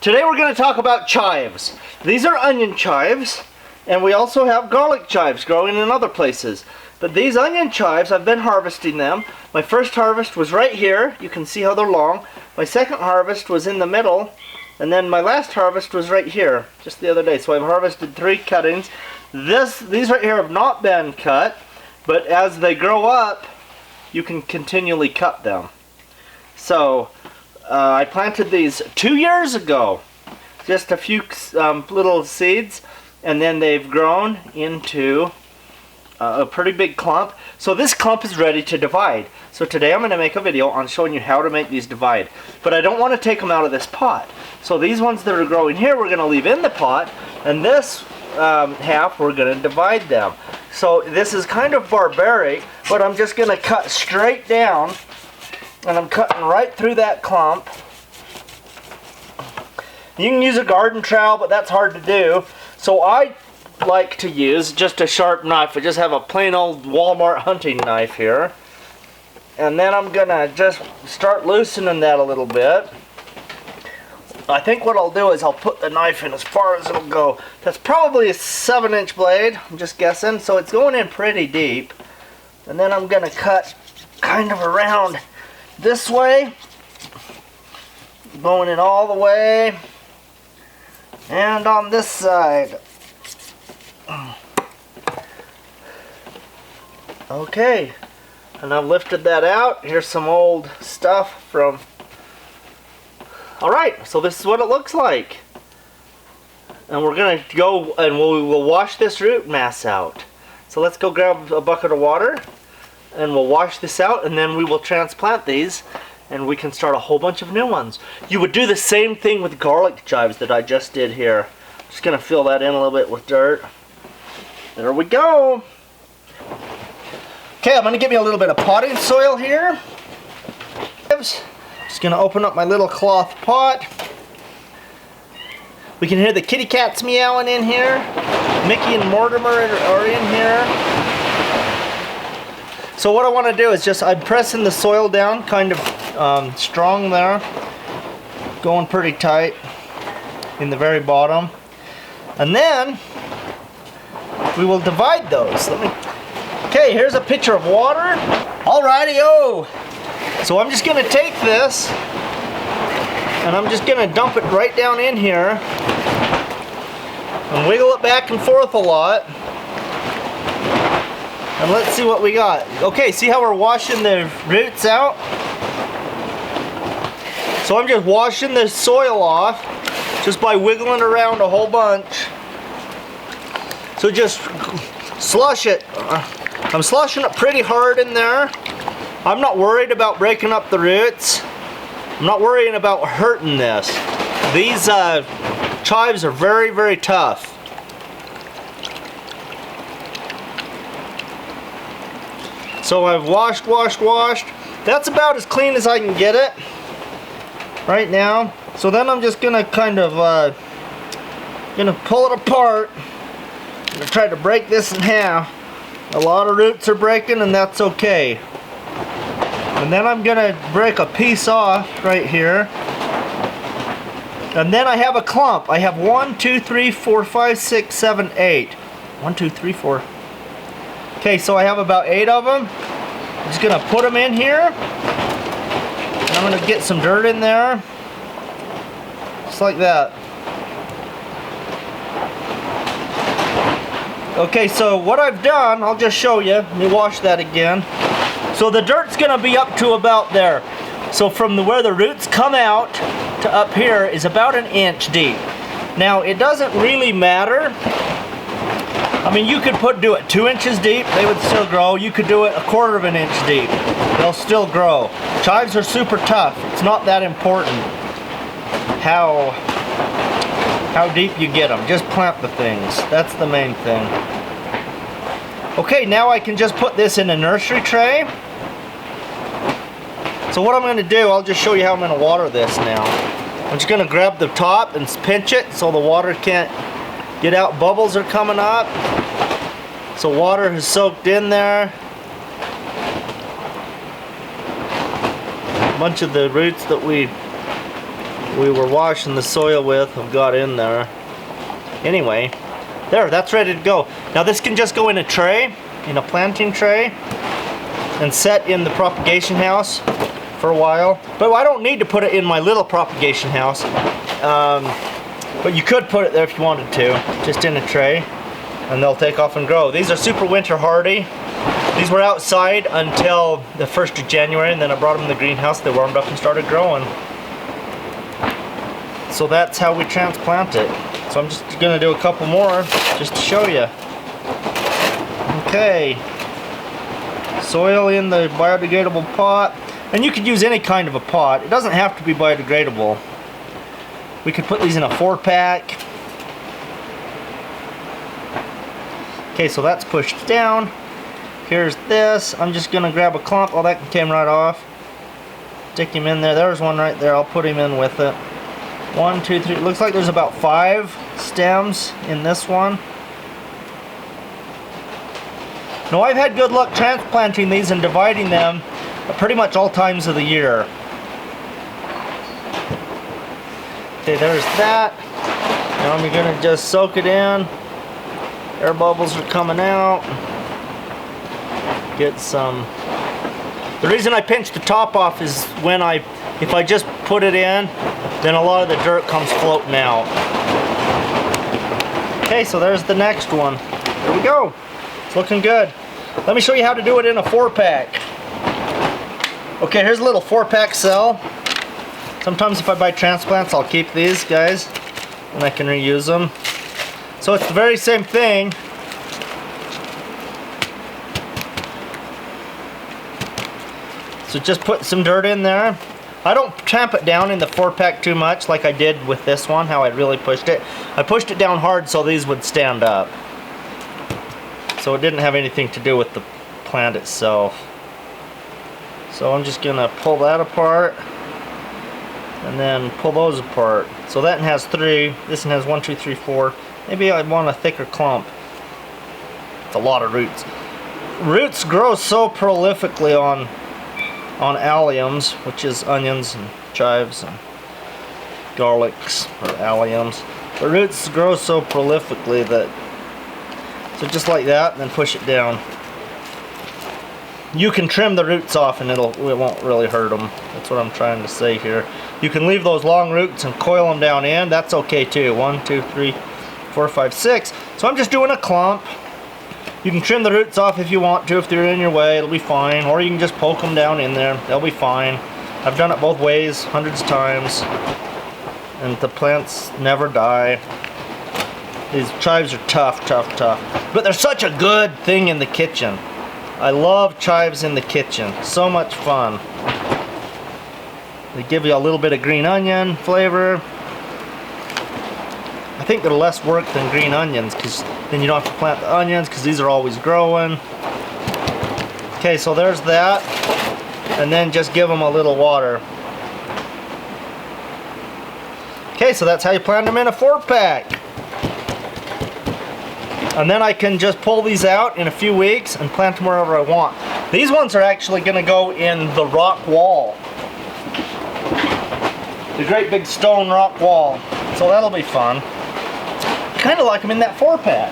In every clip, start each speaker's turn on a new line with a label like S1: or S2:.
S1: Today we're going to talk about chives. These are onion chives, and we also have garlic chives growing in other places. But these onion chives, I've been harvesting them. My first harvest was right here. You can see how they're long. My second harvest was in the middle, and then my last harvest was right here, just the other day. So I've harvested 3 cuttings. These right here have not been cut, but as they grow up, you can continually cut them. So I planted these 2 years ago, just a few little seeds, and then they've grown into a pretty big clump. So this clump is ready to divide. So today I'm going to make a video on showing you how to make these divide. But I don't want to take them out of this pot. So these ones that are growing here we're going to leave in the pot, and this half we're going to divide them. So this is kind of barbaric, but I'm just going to cut straight down, and I'm cutting right through that clump. You can use a garden trowel, but that's hard to do. So I like to use just a sharp knife. I just have a plain old Walmart hunting knife here. And then I'm going to just start loosening that a little bit. I think what I'll do is I'll put the knife in as far as it'll go. That's probably a 7-inch blade, I'm just guessing. So it's going in pretty deep. And then I'm going to cut kind of around this way, going in all the way, and on this side. Okay, and I've lifted that out. Here's some old stuff from... Alright, so this is what it looks like. And we're going to go and we'll wash this root mass out. So let's go grab a bucket of water, and we'll wash this out, and then we will transplant these, and we can start a whole bunch of new ones. You would do the same thing with garlic chives that I just did here. Just going to fill that in a little bit with dirt. There we go. Okay, I'm going to give me a little bit of potting soil here. Just going to open up my little cloth pot. We can hear the kitty cats meowing in here. Mickey and Mortimer are in here. So what I want to do is I'm pressing the soil down kind of strong there. Going pretty tight in the very bottom. And then we will divide those. Okay, here's a pitcher of water. Alrighty-o. So I'm just going to take this, and I'm just going to dump it right down in here, and wiggle it back and forth a lot. And let's see what we got. Okay, see how we're washing the roots out? So I'm just washing the soil off just by wiggling around a whole bunch. So just slush it. I'm slushing it pretty hard in there. I'm not worried about breaking up the roots. I'm not worrying about hurting this. These chives are very, very tough. So I've washed. That's about as clean as I can get it right now. So then I'm just gonna kind of pull it apart. I'm gonna try to break this in half. A lot of roots are breaking, and that's okay. And then I'm gonna break a piece off right here. And then I have a clump. I have 1, 2, 3, 4, 5, 6, 7, 8. 1, 2, 3, 4. Okay, so I have about 8 of them. I'm just gonna put them in here. And I'm gonna get some dirt in there. Just like that. Okay, so what I've done, I'll just show you. Let me wash that again. So the dirt's gonna be up to about there. So from where the roots come out to up here is about 1 inch deep. Now it doesn't really matter. I mean, you could do it 2 inches deep, they would still grow. You could do it 1/4 of an inch deep. They'll still grow. Chives are super tough. It's not that important how deep you get them. Just plant the things. That's the main thing. Okay, now I can just put this in a nursery tray. So what I'm going to do, I'll just show you how I'm going to water this now. I'm just going to grab the top and pinch it so the water can't get out. Bubbles are coming up. So water is soaked in there. A bunch of the roots that we we were washing the soil with have got in there. Anyway, there, that's ready to go. Now this can just go in a tray, in a planting tray, and set in the propagation house for a while. But I don't need to put it in my little propagation house. But you could put it there if you wanted to, just in a tray, and they'll take off and grow. These are super winter hardy. These were outside until the 1st of January, and then I brought them in the greenhouse. They warmed up and started growing. So that's how we transplant it. So I'm just gonna do a couple more just to show you. Okay. Soil in the biodegradable pot. And you could use any kind of a pot. It doesn't have to be biodegradable. We could put these in a 4-pack. Okay, so that's pushed down. Here's this. I'm just gonna grab a clump. Oh, that came right off. Stick him in there. There's one right there. I'll put him in with it. 1, 2, 3. It looks like there's about 5 stems in this one. Now, I've had good luck transplanting these and dividing them at pretty much all times of the year. Okay, there's that. Now I'm gonna just soak it in. Air bubbles are coming out. Get some. The reason I pinch the top off is when if I just put it in, then a lot of the dirt comes floating out. Okay, so there's the next one. There we go. It's looking good. Let me show you how to do it in a 4-pack. Okay, here's a little 4-pack cell. Sometimes if I buy transplants, I'll keep these guys and I can reuse them. So it's the very same thing. So just put some dirt in there. I don't tamp it down in the 4-pack too much like I did with this one, how I really pushed it. I pushed it down hard so these would stand up. So it didn't have anything to do with the plant itself. So I'm just gonna pull that apart and then pull those apart. So that one has 3, this one has 1, 2, 3, 4. Maybe I'd want a thicker clump. It's a lot of roots. Roots grow so prolifically on alliums, which is onions and chives and garlics, or alliums. The roots grow so prolifically that, so just like that, and then push it down. You can trim the roots off and it won't really hurt them. That's what I'm trying to say here. You can leave those long roots and coil them down in. That's okay too. 1, 2, 3, 4, 5, 6. So I'm just doing a clump. You can trim the roots off if you want to. If they're in your way, it'll be fine. Or you can just poke them down in there. They'll be fine. I've done it both ways hundreds of times. And the plants never die. These chives are tough, tough, tough. But they're such a good thing in the kitchen. I love chives in the kitchen. So much fun. They give you a little bit of green onion flavor. I think they're less work than green onions because then you don't have to plant the onions because these are always growing. Okay, so there's that. And then just give them a little water. Okay, so that's how you plant them in a 4-pack. And then I can just pull these out in a few weeks and plant them wherever I want. These ones are actually going to go in the rock wall. The great big stone rock wall. So that'll be fun. Kind of like them in that 4-pack.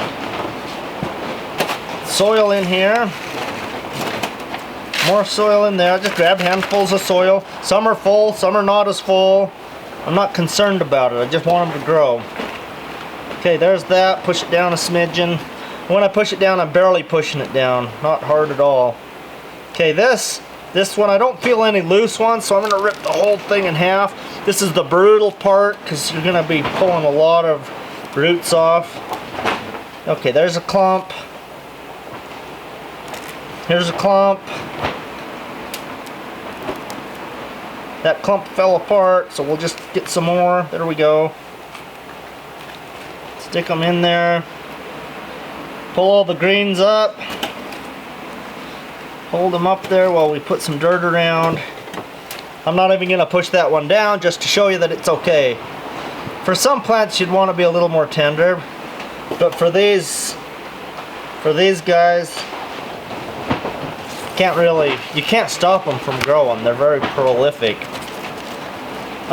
S1: Soil in here. More soil in there. Just grab handfuls of soil. Some are full, some are not as full. I'm not concerned about it. I just want them to grow. Okay, there's that. Push it down a smidgen. When I push it down, I'm barely pushing it down. Not hard at all. Okay, this one, I don't feel any loose ones, so I'm going to rip the whole thing in half. This is the brutal part because you're going to be pulling a lot of roots off. Okay, there's a clump. Here's a clump. That clump fell apart, so we'll just get some more. There we go. Stick them in there. Pull all the greens up. Hold them up there while we put some dirt around. I'm not even going to push that one down just to show you that it's okay. For some plants you'd want to be a little more tender, but for these guys, you can't stop them from growing. They're very prolific.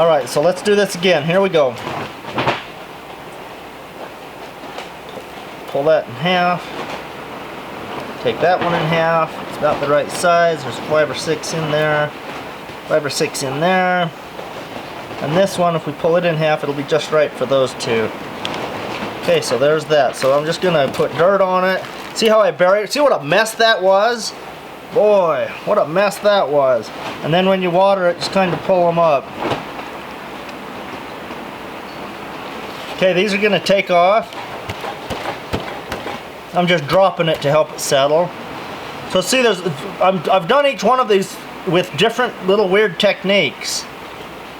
S1: Alright, so let's do this again. Here we go. Pull that in half. Take that one in half. It's about the right size. There's 5 or 6 in there. 5 or 6 in there. And this one, if we pull it in half, it'll be just right for those two. Okay, so there's that. So I'm just gonna put dirt on it. See how I buried it? See what a mess that was? Boy, what a mess that was. And then when you water it, just kind of pull them up. Okay, these are gonna take off. I'm just dropping it to help it settle. So see, I've done each one of these with different little weird techniques.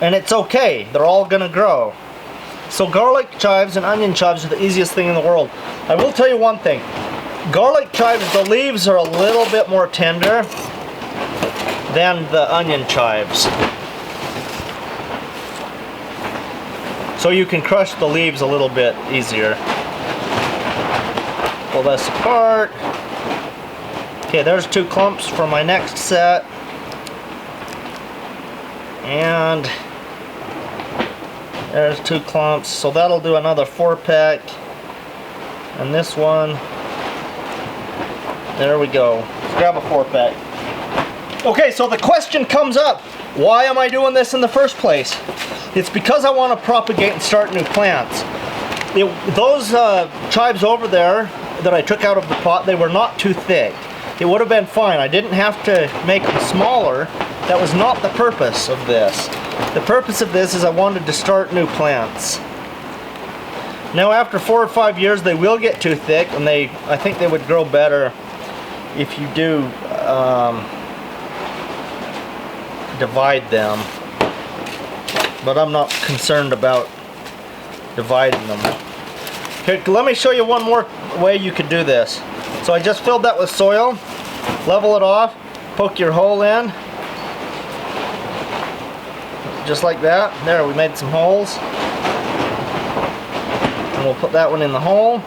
S1: And it's okay, they're all gonna grow. So garlic chives and onion chives are the easiest thing in the world. I will tell you one thing. Garlic chives, the leaves are a little bit more tender than the onion chives. So you can crush the leaves a little bit easier. Pull this apart. Okay, there's 2 clumps for my next set. And there's 2 clumps, so that'll do another 4-pack. And this one, there we go. Let's grab a 4-pack. Okay, so the question comes up, why am I doing this in the first place? It's because I want to propagate and start new plants. Those chives over there that I took out of the pot, they were not too thick. It would have been fine. I didn't have to make them smaller. That was not the purpose of this. The purpose of this is I wanted to start new plants. Now after 4 or 5 years they will get too thick, and I think they would grow better if you do divide them. But I'm not concerned about dividing them. Here, let me show you one more way you could do this. So I just filled that with soil, level it off, poke your hole in, just like that. There, we made some holes. And we'll put that one in the hole,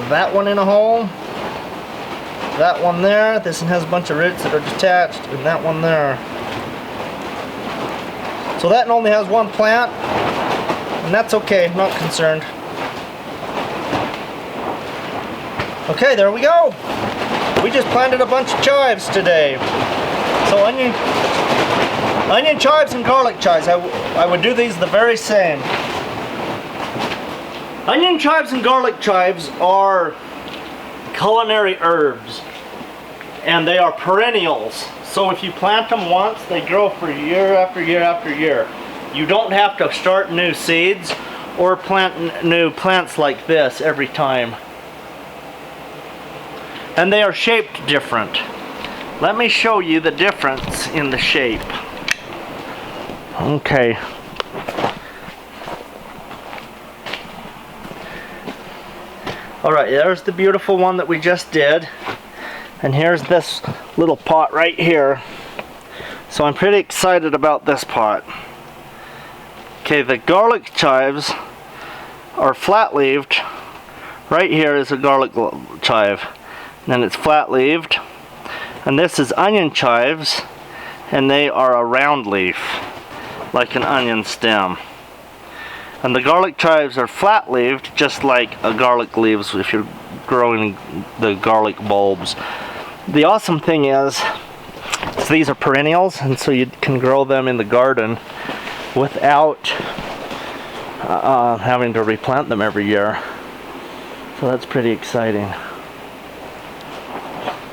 S1: that one in a hole, that one there. This one has a bunch of roots that are detached, and that one there. So that one only has 1 plant, and that's okay, I'm not concerned. Okay, there we go. We just planted a bunch of chives today. So onion chives and garlic chives, I would do these the very same. Onion chives and garlic chives are culinary herbs, and they are perennials. So if you plant them once, they grow for year after year after year. You don't have to start new seeds or plant new plants like this every time. And they are shaped different. Let me show you the difference in the shape. Okay. Alright, there's the beautiful one that we just did. And here's this little pot right here. So I'm pretty excited about this pot. Okay, the garlic chives are flat-leaved. Right here is a garlic chive. And then it's flat-leaved. And this is onion chives, and they are a round leaf, like an onion stem. And the garlic chives are flat-leaved, just like a garlic leaves if you're growing the garlic bulbs. The awesome thing is, these are perennials, and so you can grow them in the garden without having to replant them every year. So that's pretty exciting.